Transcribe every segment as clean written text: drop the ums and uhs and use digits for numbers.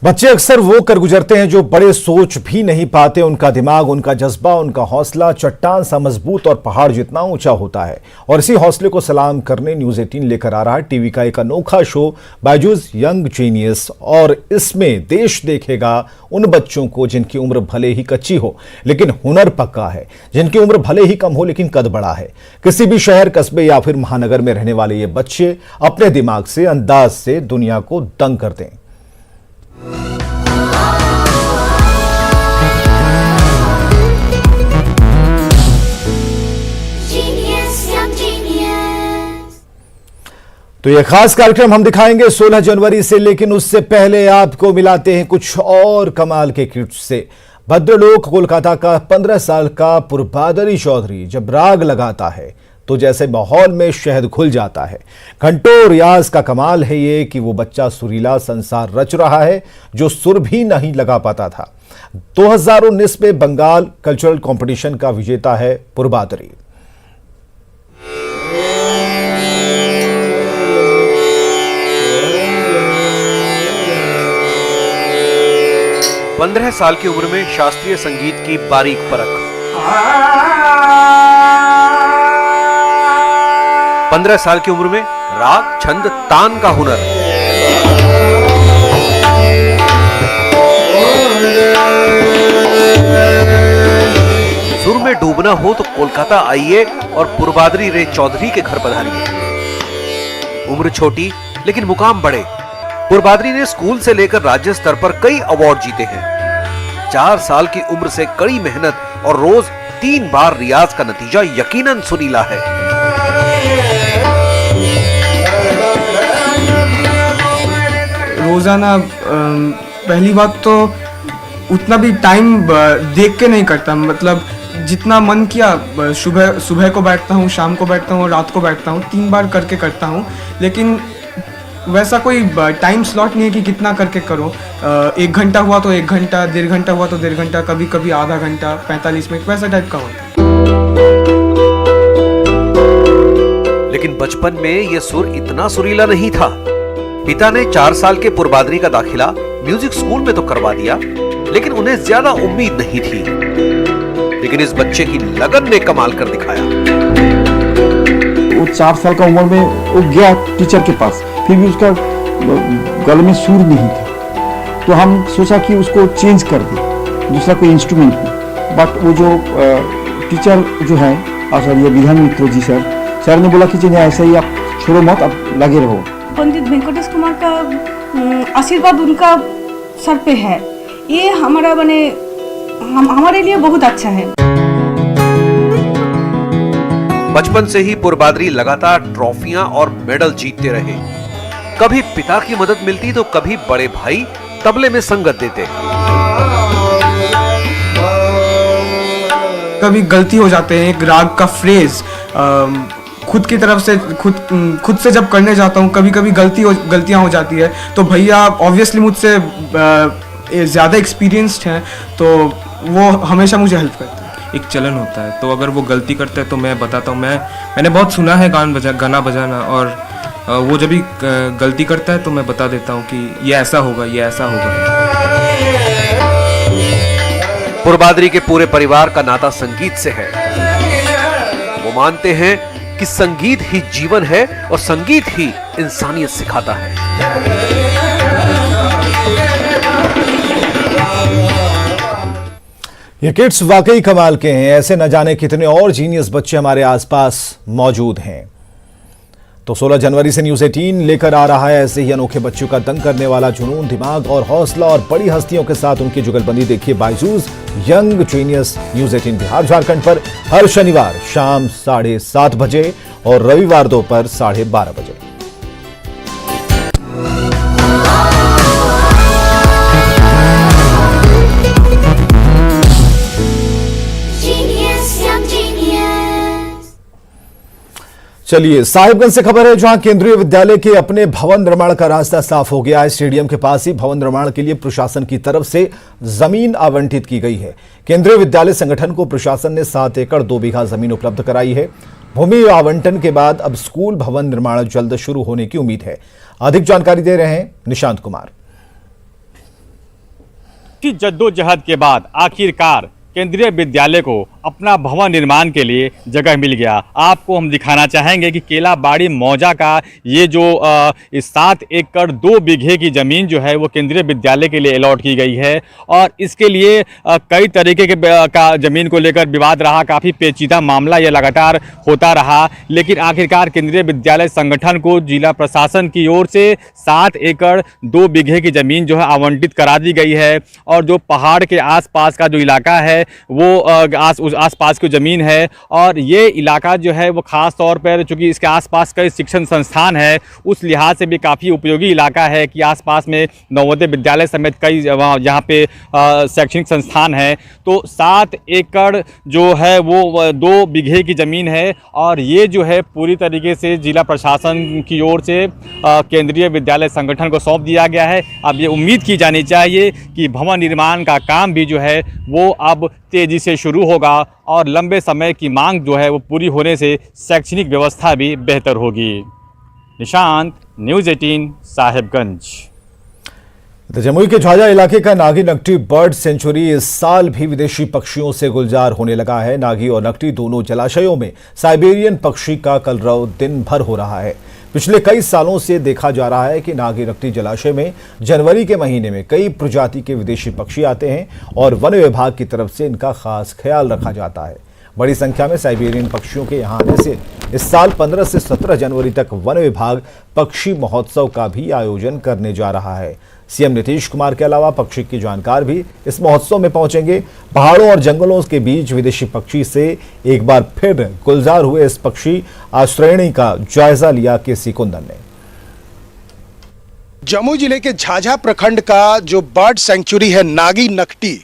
बच्चे अक्सर वो कर गुजरते हैं जो बड़े सोच भी नहीं पाते। उनका दिमाग, उनका जज्बा, उनका हौसला चट्टान सा मजबूत और पहाड़ जितना ऊंचा होता है। और इसी हौसले को सलाम करने न्यूज़ 18 लेकर आ रहा है टीवी का एक अनोखा शो बायजूस यंग जीनियस। और इसमें देश देखेगा उन बच्चों को जिनकी उम्र भले ही कच्ची हो लेकिन हुनर पक्का है, जिनकी उम्र भले ही कम हो लेकिन कद बड़ा है। किसी भी शहर, कस्बे या फिर महानगर में रहने वाले ये बच्चे अपने दिमाग से, अंदाज से दुनिया को दंग करते हैं। तो ये खास कार्यक्रम हम दिखाएंगे 16 जनवरी से, लेकिन उससे पहले आपको मिलाते हैं कुछ और कमाल के किड्स से। भद्रलोक कोलकाता का 15 साल का पुरबादरी चौधरी जब राग लगाता है तो जैसे माहौल में शहद घुल जाता है। घंटों रियाज का कमाल है ये कि वो बच्चा सुरीला संसार रच रहा है जो सुर भी नहीं लगा पाता था। 2019 में बंगाल कल्चरल कंपटीशन का विजेता है पुरबादरी। पंद्रह साल की उम्र में शास्त्रीय संगीत की बारीक परख, 15 साल की उम्र में राग, छंद, तान का हुनर, सुर में डूबना हो तो कोलकाता आइए और पुरबादरी रे चौधरी के घर पधारिए। उम्र छोटी लेकिन मुकाम बड़े। पुरबादरी ने स्कूल से लेकर राज्य स्तर पर कई अवार्ड जीते हैं। 4 साल की उम्र से कड़ी मेहनत और रोज 3 बार रियाज का नतीजा यकीनन सुरीला है। रोजाना पहली बात तो उतना भी टाइम देख के नहीं करता, मतलब जितना मन किया सुबह को बैठता हूँ, शाम को बैठता हूँ, रात को बैठता हूँ, 3 बार करके करता हूँ। लेकिन वैसा कोई टाइम स्लॉट नहीं है कि कितना करके करो। 1 घंटा हुआ तो 1 घंटा, 1.5 घंटा हुआ तो 1.5 घंटा, कभी कभी आधा घंटा, 45 मिनट, वैसा टाइप का होता है। लेकिन बचपन में यह सुर इतना सुरीला नहीं था। पिता ने 4 साल के पुरबादरी का दाखिला म्यूजिक स्कूल में तो करवा दिया, लेकिन उन्हें ज्यादा उम्मीद नहीं थी। लेकिन इस बच्चे की लगन ने कमाल कर दिखाया। वो 4 साल का उम्र में वो गया टीचर के पास, फिर भी उसका गले में सुर नहीं था। तो हम सोचा कि उसको चेंज कर दे, दूसरा कोई इंस्ट्रूमेंट में। बट वो जो टीचर जो है आचार्य विधान मित्र जी सर ने बोला कि नहीं, ऐसा ही आप छोड़ो मत, आप लगे रहो। पंडित वेंकटेश कुमार का आशीर्वाद उनका सर पे है, ये हमारा हमारे लिए बहुत अच्छा है। बचपन से ही पुरबादरी लगातार ट्रॉफियां और मेडल जीतते रहे। कभी पिता की मदद मिलती तो कभी बड़े भाई तबले में संगत देते। कभी गलती हो जाते हैं, एक राग का फ्रेज खुद की तरफ से खुद से जब करने जाता हूँ, कभी कभी गलतियां हो जाती है। तो भैया ऑब्वियसली मुझसे ज़्यादा एक्सपीरियंस्ड हैं, तो वो हमेशा मुझे हेल्प करते हैं। एक चलन होता है, तो अगर वो गलती करते हैं तो मैं बताता हूँ। मैंने बहुत सुना है गाना बजाना, और वो जब भी गलती करता है तो मैं बता देता हूँ कि ये ऐसा होगा, ये ऐसा होगा। पुरबादरी के पूरे परिवार का नाता संगीत से है। वो मानते हैं कि संगीत ही जीवन है और संगीत ही इंसानियत सिखाता है। ये किड्स वाकई कमाल के हैं। ऐसे न जाने कितने और जीनियस बच्चे हमारे आसपास मौजूद हैं। तो 16 जनवरी से न्यूज़ 18 लेकर आ रहा है ऐसे ही अनोखे बच्चों का दंग करने वाला जुनून, दिमाग और हौसला और बड़ी हस्तियों के साथ उनकी जुगलबंदी। देखिए Byju's young genius news 18 Bihar Jharkhand पर हर शनिवार शाम 7:30 बजे और रविवार दोपहर 12:30 बजे। चलिए साहिबगंज से खबर है, जहां केंद्रीय विद्यालय के अपने भवन निर्माण का रास्ता साफ हो गया है। स्टेडियम के पास ही भवन निर्माण के लिए प्रशासन की तरफ से जमीन आवंटित की गई है। केंद्रीय विद्यालय संगठन को प्रशासन ने 7 एकड़ 2 बीघा जमीन उपलब्ध कराई है। भूमि आवंटन के बाद अब स्कूल भवन निर्माण जल्द शुरू होने की उम्मीद है। अधिक जानकारी दे रहे हैं निशांत कुमार। काफ़ी जद्दोजहद के बाद आखिरकार केंद्रीय विद्यालय को अपना भवन निर्माण के लिए जगह मिल गया। आपको हम दिखाना चाहेंगे कि केलाबाड़ी मौजा का ये जो 7 एकड़ 2 बीघे की ज़मीन जो है वो केंद्रीय विद्यालय के लिए अलॉट की गई है और इसके लिए कई तरीके के का ज़मीन को लेकर विवाद रहा, काफ़ी पेचीदा मामला यह लगातार होता रहा, लेकिन आखिरकार केंद्रीय विद्यालय संगठन को जिला प्रशासन की ओर से 7 एकड़ 2 बीघे की ज़मीन जो है आवंटित करा दी गई है और जो पहाड़ के आसपास का जो इलाका है वो आसपास की ज़मीन है और ये इलाका जो है वो ख़ास तौर पर चूँकि इसके आसपास कई शिक्षण संस्थान है उस लिहाज से भी काफ़ी उपयोगी इलाका है कि आसपास में नवोदय विद्यालय समेत कई यहाँ पे शैक्षणिक संस्थान है। तो 7 एकड़ जो है वो 2 बीघे की ज़मीन है और ये जो है पूरी तरीके से जिला प्रशासन की ओर से केंद्रीय विद्यालय संगठन को सौंप दिया गया है। अब ये उम्मीद की जानी चाहिए कि भवन निर्माण का काम भी जो है वो अब तेज़ी से शुरू होगा और लंबे समय की मांग जो है वो पूरी होने से शैक्षणिक व्यवस्था भी बेहतर होगी। निशांत, न्यूज़ 18 साहिबगंज। तो जमुई के झाझा इलाके का नागी नकटी बर्ड सेंचुरी इस साल भी विदेशी पक्षियों से गुलजार होने लगा है। नागी और नकटी दोनों जलाशयों में साइबेरियन पक्षी का कलरव दिन भर हो रहा है। पिछले कई सालों से देखा जा रहा है कि नागी नकटी जलाशय में जनवरी के महीने में कई प्रजाति के विदेशी पक्षी आते हैं और वन विभाग की तरफ से इनका खास ख्याल रखा जाता है। बड़ी संख्या में साइबेरियन पक्षियों के यहाँ आने से इस साल 15 से 17 जनवरी तक वन विभाग पक्षी महोत्सव का भी आयोजन करने जा रहा है। सीएम नीतीश कुमार के अलावा पक्षी की जानकार भी इस महोत्सव में पहुंचेंगे। पहाड़ों और जंगलों के बीच विदेशी पक्षी से एक बार फिर गुलजार हुए इस पक्षी आश्रयणी का जायजा लिया केसी कुंदन ने। जमुई जिले के झाझा प्रखंड का जो बर्ड सेंचुरी है नागी नकटी,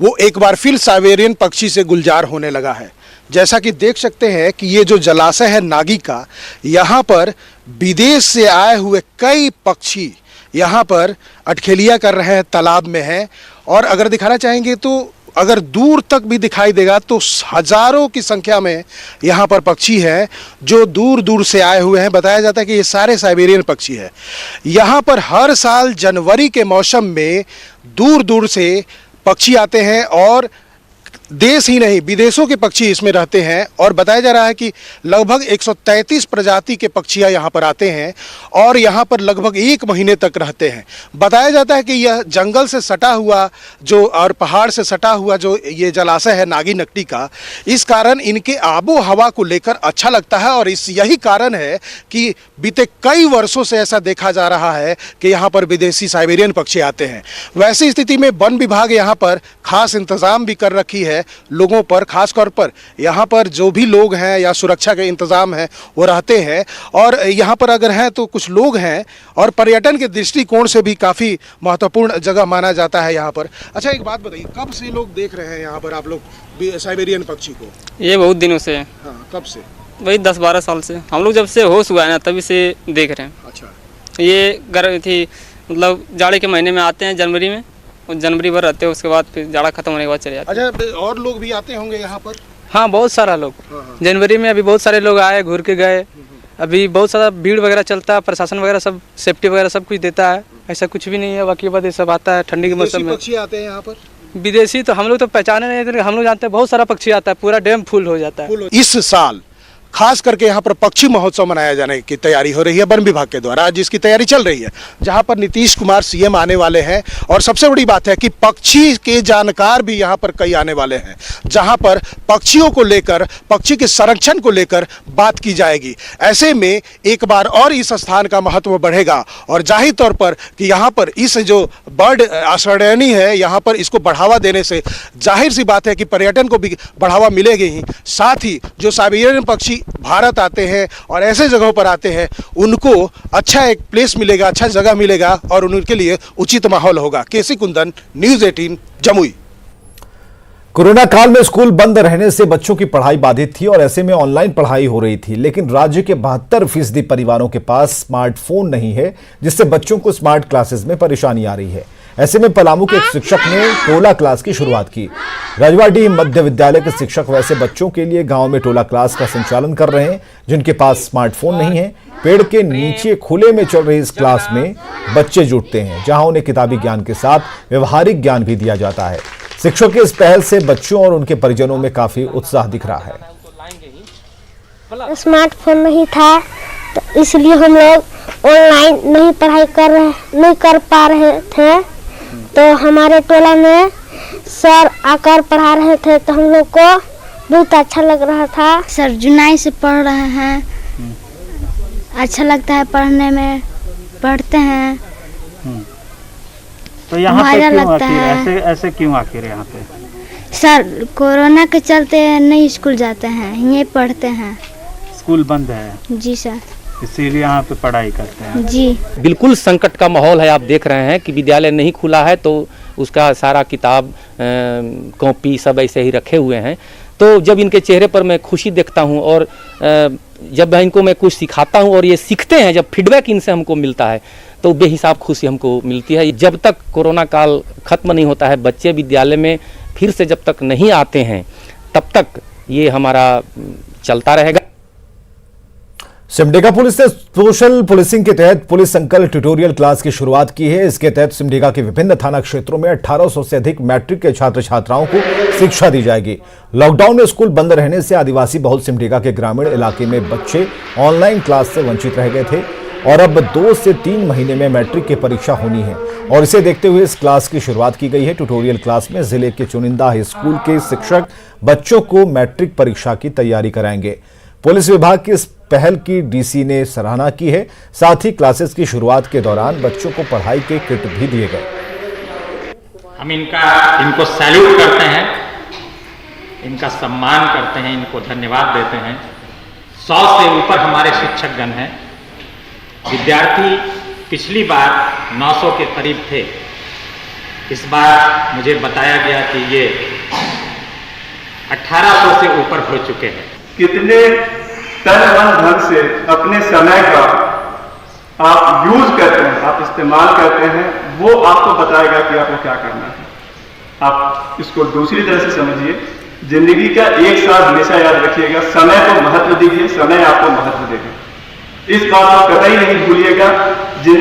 वो एक बार फिर साइबेरियन पक्षी से गुलजार होने लगा है। जैसा कि देख सकते हैं कि ये जो जलाशय है नागी का, यहाँ पर विदेश से आए हुए कई पक्षी यहाँ पर अटखेलियाँ कर रहे हैं, तालाब में हैं। और अगर दिखाना चाहेंगे तो अगर दूर तक भी दिखाई देगा तो हजारों की संख्या में यहाँ पर पक्षी हैं जो दूर दूर से आए हुए हैं। बताया जाता है कि ये सारे साइबेरियन पक्षी हैं। यहाँ पर हर साल जनवरी के मौसम में दूर दूर से पक्षी आते हैं और देश ही नहीं विदेशों के पक्षी इसमें रहते हैं। और बताया जा रहा है कि लगभग 133 प्रजाति के पक्षियाँ यहाँ पर आते हैं और यहाँ पर लगभग 1 महीने तक रहते हैं। बताया जाता है कि यह जंगल से सटा हुआ जो और पहाड़ से सटा हुआ जो ये जलाशय है नागी नकटी का, इस कारण इनके आबो हवा को लेकर अच्छा लगता है और इस यही कारण है कि बीते कई वर्षों से ऐसा देखा जा रहा है कि यहाँ पर विदेशी साइबेरियन पक्षी आते हैं। वैसी स्थिति में वन विभाग यहाँ पर खास इंतजाम भी कर रखी है लोगों पर, खास तौर पर यहाँ पर जो भी लोग हैं या सुरक्षा के इंतजाम है वो रहते हैं। और यहाँ पर अगर हैं तो कुछ लोग हैं और पर्यटन के दृष्टिकोण से भी काफ़ी महत्वपूर्ण जगह माना जाता है यहाँ पर। अच्छा, एक बात बताइए, कब से लोग देख रहे हैं यहाँ पर आप लोग साइबेरियन पक्षी को? ये बहुत दिनों से। हाँ, कब से? वही 10-12 साल से। हम लोग जब से होश हुआ है ना तभी से देख रहे हैं। अच्छा, ये गर्मी थी, मतलब जाड़े के महीने में आते हैं जनवरी में और जनवरी भर रहते हैं, उसके बाद फिर जाड़ा खत्म होने के बाद चले जाते हैं। अच्छा, और लोग भी आते होंगे यहाँ पर? हाँ, बहुत सारा लोग। जनवरी में अभी बहुत सारे लोग आए, घूर के गए। अभी बहुत सारा भीड़ वगैरह चलता है, प्रशासन वगैरह सब सेफ्टी वगैरह सब कुछ देता है, ऐसा कुछ भी नहीं है। बाकी बात ये सब आता है ठंडी के मौसम में। पक्षी आते हैं यहाँ पर? विदेशी तो हम लोग तो पहचाने नहीं थे, हम लोग जानते हैं बहुत सारा पक्षी आता है, पूरा डैम फुल हो जाता है। इस साल खास करके यहाँ पर पक्षी महोत्सव मनाया जाने की तैयारी हो रही है वन विभाग के द्वारा, जिसकी तैयारी चल रही है, जहाँ पर नीतीश कुमार सीएम आने वाले हैं। और सबसे बड़ी बात है कि पक्षी के जानकार भी यहाँ पर कई आने वाले हैं, जहाँ पर पक्षियों को लेकर, पक्षी के संरक्षण को लेकर बात की जाएगी। ऐसे में एक बार और इस स्थान का महत्व बढ़ेगा और जाहिर तौर पर कि यहाँ पर इस जो बर्ड आश्रयणी है, यहाँ पर इसको बढ़ावा देने से जाहिर सी बात है कि पर्यटन को भी बढ़ावा मिलेगी ही, साथ ही जो साइबेरियन पक्षी भारत आते हैं और ऐसे जगहों पर आते हैं उनको अच्छा एक प्लेस मिलेगा, अच्छा जगह मिलेगा और उनके लिए उचित माहौल होगा। केसी कुंदन, न्यूज़ 18 जमुई। कोरोना काल में स्कूल बंद रहने से बच्चों की पढ़ाई बाधित थी और ऐसे में ऑनलाइन पढ़ाई हो रही थी, लेकिन राज्य के 72% परिवारों के पास स्मार्टफोन नहीं है, जिससे बच्चों को स्मार्ट क्लासेस में परेशानी आ रही है। ऐसे में पलामू के एक शिक्षक ने टोला क्लास की शुरुआत की। रजवाडीह मध्य विद्यालय के शिक्षक वैसे बच्चों के लिए गांव में टोला क्लास का संचालन कर रहे हैं जिनके पास स्मार्टफोन नहीं है। पेड़ के नीचे खुले में चल रही इस क्लास में बच्चे जुटते हैं, जहां उन्हें किताबी ज्ञान के साथ व्यवहारिक ज्ञान भी दिया जाता है। शिक्षक की इस पहल से बच्चों और उनके परिजनों में काफी उत्साह दिख रहा है। स्मार्टफोन नहीं था तो इसलिए हम लोग ऑनलाइन नहीं कर पा रहे थे, तो हमारे टोला में सर आकर पढ़ा रहे थे तो हम लोग को बहुत अच्छा लग रहा था। सर जुनाई से पढ़ रहे हैं, अच्छा लगता है पढ़ने में, पढ़ते हैं तो यहाँ पे मजा क्यों लगता आखिर है। ऐसे क्यों आखिर यहाँ पे? सर कोरोना के चलते नहीं स्कूल जाते हैं, यहीं पढ़ते हैं। स्कूल बंद है जी सर, इसीलिए यहाँ पे पढ़ाई करते हैं। जी बिल्कुल संकट का माहौल है। आप देख रहे हैं कि विद्यालय नहीं खुला है तो उसका सारा किताब कॉपी सब ऐसे ही रखे हुए हैं। तो जब इनके चेहरे पर मैं खुशी देखता हूँ और जब इनको मैं कुछ सिखाता हूँ और ये सीखते हैं, जब फीडबैक इनसे हमको मिलता है तो बेहिसाब खुशी हमको मिलती है। जब तक कोरोना काल खत्म नहीं होता है, बच्चे विद्यालय में फिर से जब तक नहीं आते हैं, तब तक ये हमारा चलता रहेगा। सिमडेगा पुलिस ने सोशल पुलिसिंग के तहत पुलिस संकल्प ट्यूटोरियल क्लास की शुरुआत की है। इसके तहत सिमडेगा के विभिन्न थाना क्षेत्रों में 1800 से अधिक मैट्रिक के छात्र छात्राओं को शिक्षा दी जाएगी। लॉकडाउन में स्कूल बंद रहने से आदिवासी बहुल सिमडेगा के ग्रामीण इलाके में बच्चे ऑनलाइन क्लास से वंचित रह गए थे और अब 2 से 3 महीने में मैट्रिक की परीक्षा होनी है और इसे देखते हुए इस क्लास की शुरुआत की गई है। ट्यूटोरियल क्लास में जिले के चुनिंदा हाई स्कूल के शिक्षक बच्चों को मैट्रिक परीक्षा की तैयारी कराएंगे। पुलिस विभाग की इस पहल की डीसी ने सराहना की है। साथ ही क्लासेस की शुरुआत के दौरान बच्चों को पढ़ाई के किट भी दिए गए। हम इनको सैल्यूट करते हैं, इनका सम्मान करते हैं, इनको धन्यवाद देते हैं। 100 से ऊपर हमारे शिक्षकगण हैं। विद्यार्थी पिछली बार 900 के करीब थे, इस बार मुझे बताया गया कि ये 1800 से ऊपर हो चुके हैं। कितने तन मन धन से अपने समय का आप यूज करते हैं, आप इस्तेमाल करते हैं, वो आपको बताएगा कि आपको क्या करना है। आप इसको दूसरी तरह से समझिए, जिंदगी का एक साथ हमेशा याद रखिएगा, समय को महत्व दीजिए, समय आपको महत्व देगा। इस बात को कतई नहीं भूलिएगा। जिंदगी